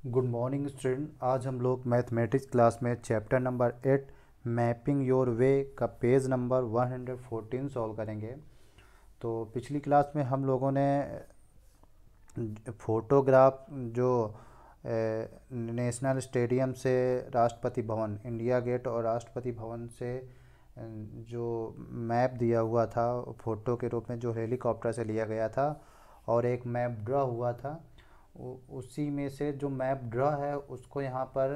Good morning student. आज हम लोग मैथमेटिक्स क्लास में chapter number 8 mapping your way का पेज नंबर 114 सॉल्व करेंगे। तो पिछली क्लास में हम लोगों ने फोटोग्राफ जो नेशनल स्टेडियम से राष्ट्रपति भवन, इंडिया गेट और राष्ट्रपति भवन से जो मैप दिया हुआ था फ़ोटो के रूप में, जो हेलीकॉप्टर से लिया गया था, और एक मैप ड्रा हुआ था। उसी में से जो मैप ड्रा है उसको यहाँ पर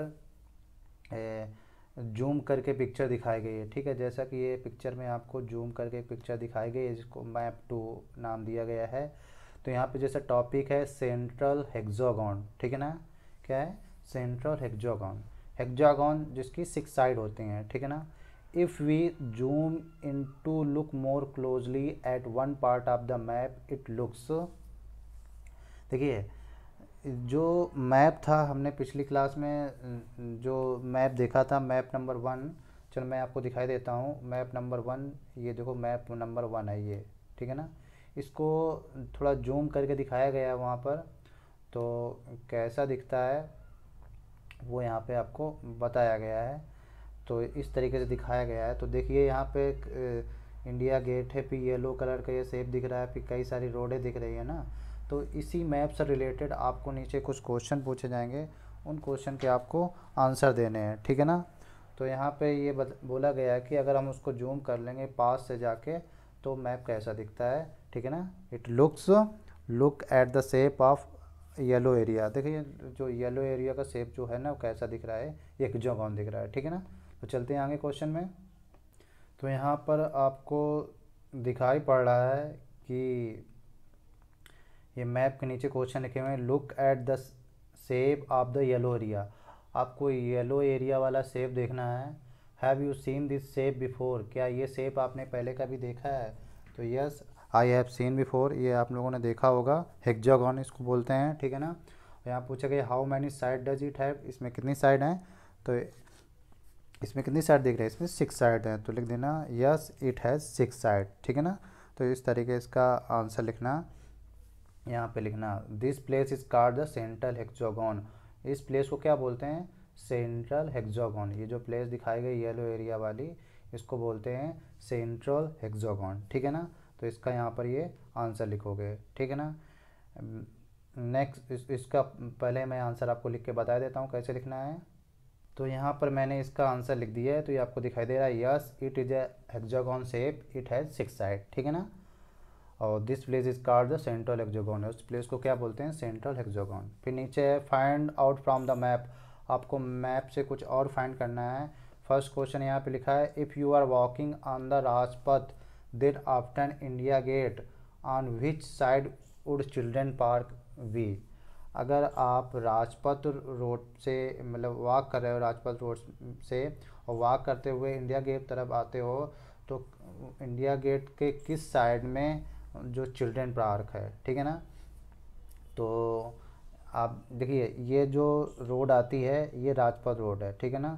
जूम करके पिक्चर दिखाई गई है। ठीक है, जैसा कि ये पिक्चर में आपको जूम करके पिक्चर दिखाई गई है, जिसको मैप 2 नाम दिया गया है। तो यहाँ पे जैसा टॉपिक है सेंट्रल हेक्सागोन। ठीक है ना, क्या है? Central hexagon. हेक्सागोन जिसकी 6 साइड होती हैं। ठीक है ना। If we zoom in to look more closely at one part of the map it looks, देखिए जो मैप था, हमने पिछली क्लास में जो मैप देखा था, मैप नंबर 1। चलो मैं आपको दिखाई देता हूँ। मैप नंबर 1, ये देखो मैप नंबर 1 है ये। ठीक है ना। इसको थोड़ा जूम करके दिखाया गया है वहाँ पर, तो कैसा दिखता है वो यहाँ पे आपको बताया गया है। तो इस तरीके से दिखाया गया है। तो देखिए यहाँ पे एक इंडिया गेट है, फिर येलो कलर का ये शेप दिख रहा है, फिर कई सारी रोडें दिख रही है ना। तो इसी मैप से रिलेटेड आपको नीचे कुछ क्वेश्चन पूछे जाएंगे, उन क्वेश्चन के आपको आंसर देने हैं। ठीक है ना। तो यहाँ पे ये बोला गया है कि अगर हम उसको जूम कर लेंगे पास से जाके तो मैप कैसा दिखता है। ठीक है ना। It look at the shape of yellow area. देखिए जो येलो एरिया का शेप जो है ना, वो कैसा दिख रहा है, एक हेक्सागोन दिख रहा है। ठीक है ना। तो चलते हैं आगे क्वेश्चन में। तो यहाँ पर आपको दिखाई पड़ रहा है कि ये मैप के नीचे क्वेश्चन लिखे हुए हैं, look at the shape of the yellow area. आपको येलो एरिया वाला शेप देखना है। Have you seen this shape before? क्या ये शेप आपने पहले कभी देखा है? तो yes, I have seen before, ये आप लोगों ने देखा होगा। हेक्सागोन इसको बोलते हैं। ठीक है ना। यहाँ पूछा गया how many side does it have, इसमें कितनी साइड हैं? तो इसमें कितनी साइड दिख रही है? इसमें 6 साइड हैं। तो लिख देना यस इट हैज़ 6 साइड। ठीक है ना। तो इस तरीके इसका आंसर लिखना, यहाँ पे लिखना this place is called the central hexagon. इस प्लेस को क्या बोलते हैं? Central hexagon. ये जो प्लेस दिखाई गई येलो एरिया वाली, इसको बोलते हैं सेंट्रल हेक्सागोन। ठीक है ना। तो इसका यहाँ पर ये आंसर लिखोगे। ठीक है ना। नेक्स्ट इसका पहले मैं आंसर आपको लिख के बता देता हूँ कैसे लिखना है। तो यहाँ पर मैंने इसका आंसर लिख दिया है, तो ये आपको दिखाई दे रहा है, yes it is a hexagon shape, it has 6 side. ठीक है ना। और this place is called the central hexagon. उस प्लेस को क्या बोलते हैं? Central hexagon. फिर नीचे है find out from the map. आपको मैप से कुछ और फाइंड करना है। फर्स्ट क्वेश्चन यहाँ पे लिखा है, if you are walking on the Rajpath then after India gate on which side would children park be? अगर आप राजपथ रोड से मतलब वॉक कर रहे हो राजपथ रोड से, और वॉक करते हुए इंडिया गेट तरफ आते हो, तो इंडिया गेट के किस साइड में जो चिल्ड्रेन पार्क है? ठीक है ना। तो आप देखिए ये जो रोड आती है ये राजपथ रोड है। ठीक है ना।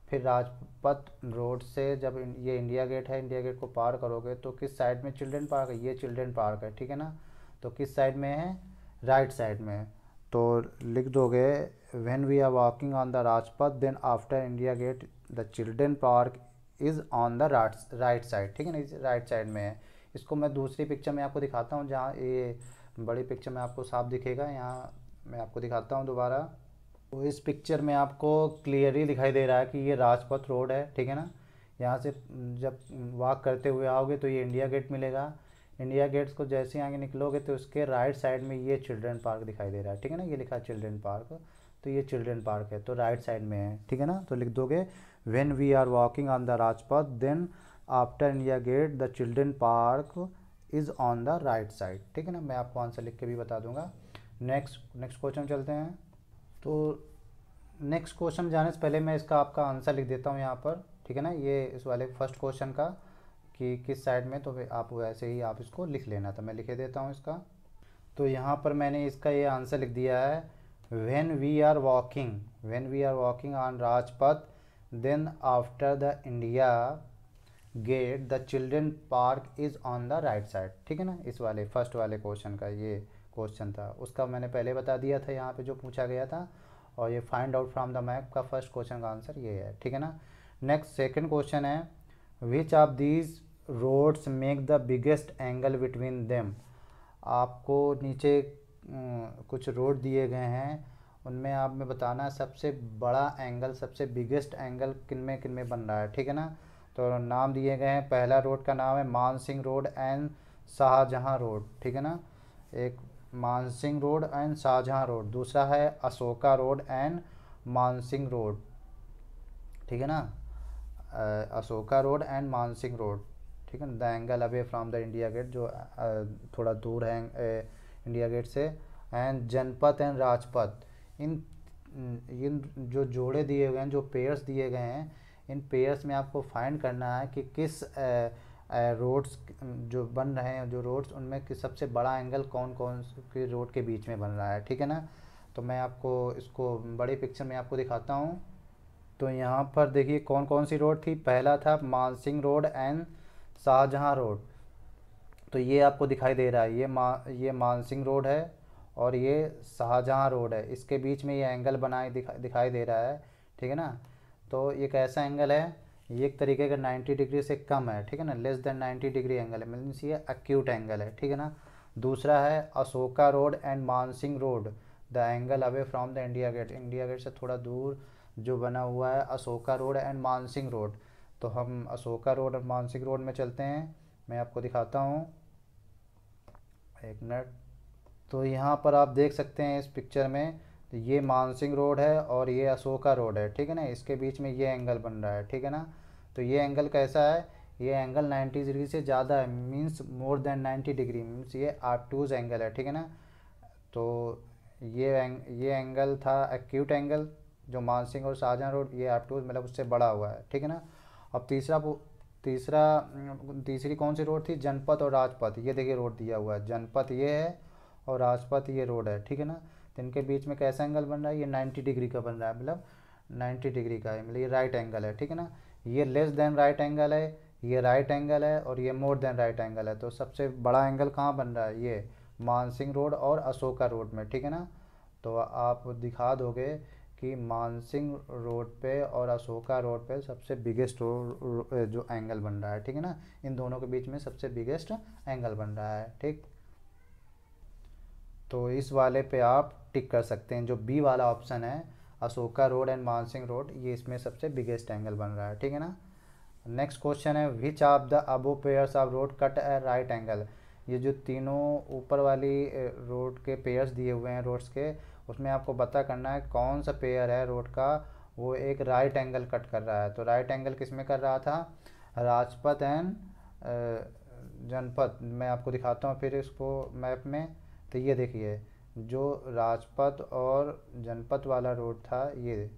फिर राजपथ रोड से जब ये इंडिया गेट है, इंडिया गेट को पार करोगे तो किस साइड में चिल्ड्रेन पार्क है? ये चिल्ड्रेन पार्क है। ठीक है ना। तो किस साइड में है? राइट साइड में। तो लिख दोगे when we are walking on the Rajpath then after India gate the children park is on the right side. ठीक है ना, राइट साइड में है। इसको मैं दूसरी पिक्चर में आपको दिखाता हूँ, जहाँ ये बड़ी पिक्चर में आपको साफ दिखेगा। यहाँ मैं आपको दिखाता हूँ दोबारा। तो इस पिक्चर में आपको क्लियरली दिखाई दे रहा है कि ये राजपथ रोड है। ठीक है ना। यहाँ से जब वॉक करते हुए आओगे तो ये इंडिया गेट मिलेगा। इंडिया गेट्स को जैसे आगे निकलोगे तो उसके राइट साइड में ये चिल्ड्रन पार्क दिखाई दे रहा है। ठीक है ना, ये लिखा है चिल्ड्रन पार्क, तो ये चिल्ड्रन पार्क है, तो राइट साइड में है। ठीक है ना। तो लिख दोगे when we are walking on the Rajpath then after India gate the children park is on the right side. ठीक है ना। मैं आपको आंसर लिख के भी बता दूंगा। नेक्स्ट क्वेश्चन चलते हैं। तो नेक्स्ट क्वेश्चन जाने से पहले मैं इसका आपका आंसर लिख देता हूँ यहाँ पर। ठीक है ना, ये इस वाले फर्स्ट क्वेश्चन का कि किस साइड में, तो फिर आप वैसे ही आप इसको लिख लेना। तो मैं लिखे देता हूँ इसका। तो यहाँ पर मैंने इसका ये आंसर लिख दिया है, when we are walking on Rajpath then after the India gate the children park is on the right side. ठीक है ना। इस वाले फर्स्ट वाले क्वेश्चन का ये क्वेश्चन था, उसका मैंने पहले बता दिया था यहाँ पे जो पूछा गया था। और ये find out from the map का फर्स्ट क्वेश्चन का आंसर ये है, ठीक है ना। नेक्स्ट सेकंड क्वेश्चन है, which of these roads make the biggest angle between them. आपको नीचे कुछ रोड दिए गए हैं, उनमें आप में बताना है सबसे बड़ा एंगल, सबसे बिगेस्ट एंगल किन में बन रहा है, ठीक है ना। तो नाम दिए गए हैं, पहला रोड का नाम है Mansingh road and Shahjahan road, ठीक है ना। एक Mansingh road and Shahjahan road, दूसरा है Ashoka road and Mansingh road, ठीक है ना। Ashoka road and Mansingh road, ठीक है ना। The angle away from the India gate, जो थोड़ा दूर है इंडिया गेट से। एंड जनपथ एंड राजपथ, इन इन जो जोड़े दिए हुए हैं, जो पेयर्स दिए गए हैं, इन पेयर्स में आपको फाइंड करना है कि किस रोड्स जो बन रहे हैं, जो रोड्स उनमें कि सबसे बड़ा एंगल कौन कौन के रोड के बीच में बन रहा है, ठीक है ना। तो मैं आपको इसको बड़ी पिक्चर में आपको दिखाता हूँ। तो यहाँ पर देखिए कौन कौन सी रोड थी। पहला था Mansingh road and Shahjahan road, तो ये आपको दिखाई दे रहा है, ये मानसिंह रोड है और ये शाहजहाँ रोड है, इसके बीच में ये एंगल बनाए दिखाई दे रहा है, ठीक है ना। तो ये कैसा एंगल है, ये एक तरीके का 90 डिग्री से कम है, ठीक है ना, लेस देन 90 डिग्री एंगल है, मीन्स ये एक्यूट एंगल है, ठीक है ना। दूसरा है Ashoka road and Mansingh road, the angle away from the India gate से थोड़ा दूर जो बना हुआ है Ashoka road and Mansingh road. तो हम अशोका रोड और मानसिंह रोड में चलते हैं, मैं आपको दिखाता हूँ, एक मिनट। तो यहाँ पर आप देख सकते हैं इस पिक्चर में, तो ये मानसिंह रोड है और ये अशोका रोड है, ठीक है ना, इसके बीच में ये एंगल बन रहा है, ठीक है ना। तो ये एंगल कैसा है, ये एंगल 90 डिग्री से ज़्यादा है, means more than 90 degree, means ये ऑब्टूज एंगल है, ठीक है ना। तो ये एंगल था एक्यूट एंगल, जो मानसिंह और शाहजहाँ रोड, ये ऑब्टूज मतलब उससे बड़ा हुआ है, ठीक है ना। अब तीसरी कौन सी रोड थी, जनपथ और राजपथ। ये देखिए रोड दिया हुआ है, जनपथ ये है और राजपथ ये रोड है, ठीक है ना। तो इनके बीच में कैसा एंगल बन रहा है, ये 90 डिग्री का बन रहा है, मतलब 90 डिग्री का है, मतलब ये राइट एंगल है, ठीक है ना। ये लेस देन राइट एंगल है, ये राइट एंगल है और ये मोर देन राइट एंगल है। तो सबसे बड़ा एंगल कहाँ बन रहा है, ये मानसिंह रोड और अशोका रोड में, ठीक है ना। तो आप दिखा दोगे कि मानसिंह रोड पे और अशोका रोड पे सबसे बिगेस्ट जो एंगल बन रहा है, ठीक है ना, इन दोनों के बीच में सबसे बिगेस्ट एंगल बन रहा है, ठीक। तो इस वाले पे आप टिक कर सकते हैं, जो बी वाला ऑप्शन है Ashoka road and Mansingh road, ये इसमें सबसे बिगेस्ट एंगल बन रहा है, ठीक है ना। नेक्स्ट क्वेश्चन है, which of the above pairs of road cut A right angle. ये जो तीनों ऊपर वाली रोड के पेयर्स दिए हुए हैं रोड्स के, उसमें आपको पता करना है कौन सा पेयर है रोड का वो एक राइट एंगल कट कर रहा है। तो राइट एंगल किस में कर रहा था, राजपथ एंड जनपथ। मैं आपको दिखाता हूँ फिर इसको मैप में। तो ये देखिए जो राजपथ और जनपथ वाला रोड था, ये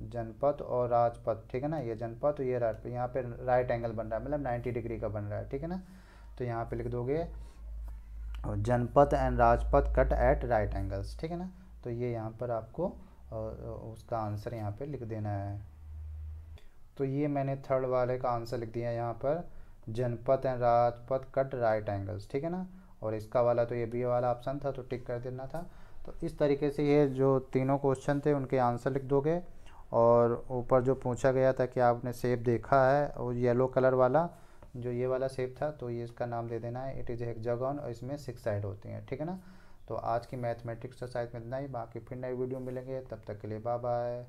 जनपथ और राजपथ, ठीक है ना, ये जनपथ और ये राजपथ, यहाँ पे राइट एंगल बन रहा है, मतलब 90 डिग्री का बन रहा है, ठीक है ना। तो यहाँ पे लिख दोगे Janpath and Rajpath cut at right angles, ठीक है ना। तो ये यहाँ पर आपको उसका आंसर यहाँ पे लिख देना है। तो ये मैंने थर्ड वाले का आंसर लिख दिया यहाँ पर, Janpath and Rajpath cut right angles, ठीक है ना। और इसका वाला तो ये बी वाला ऑप्शन था, तो टिक कर देना था। तो इस तरीके से ये जो तीनों क्वेश्चन थे उनके आंसर लिख दोगे। और ऊपर जो पूछा गया था कि आपने सेब देखा है, और येलो कलर वाला जो ये वाला सेब था, तो ये इसका नाम दे देना है, इट इज़ हेक्सागोन और इसमें 6 साइड होती हैं, ठीक है ना। तो आज की मैथमेटिक्स एक्सरसाइज में इतना ही, बाकी फिर नई वीडियो मिलेंगे, तब तक के लिए बाय बाय।